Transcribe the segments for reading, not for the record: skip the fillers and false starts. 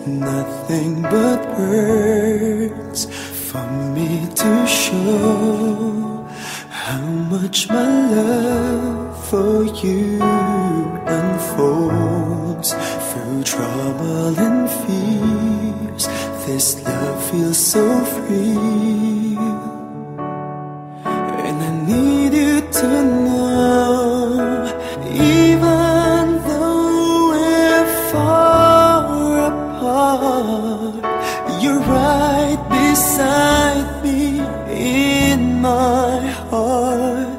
nothing but words for me to show how much my love for you unfolds through trouble and fears. This love feels so free, and I need you to know, even though we're far apart, you're right beside me in my heart.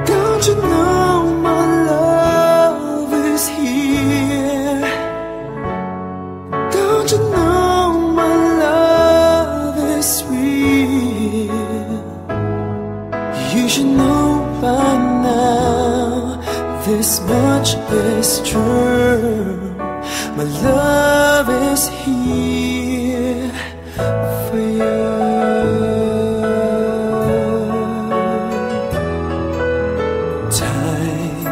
Don't you know my love is here? Don't you know my love is real? You should know by now, this much is true. My love is here for you. Time,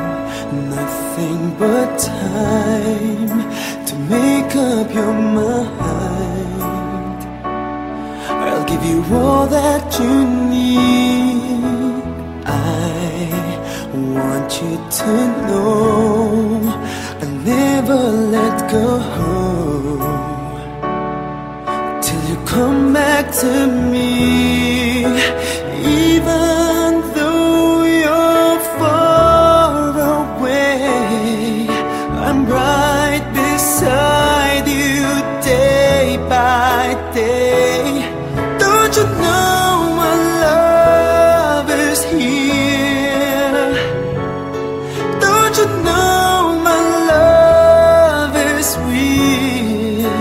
nothing but time to make up your mind. I'll give you all that you need. I want you to know I'll never let go till you come back to me. Even though you're far away, I'm right beside you day by day. Don't you know my love is here? Don't you know my love is real?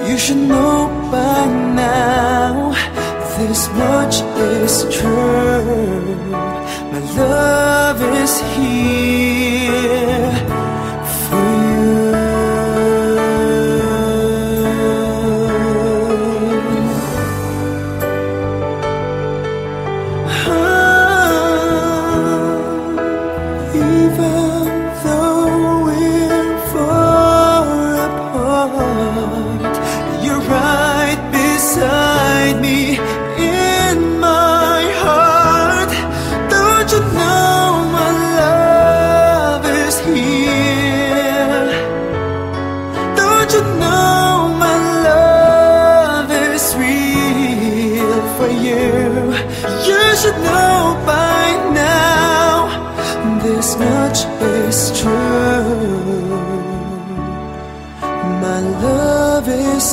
You should know by now, this much is true. My love is here for you. Even though we're far apart, you're right beside me in my heart. Don't you know my love is here? Don't you know my love is real for you? You should know by now, this much is true. My love is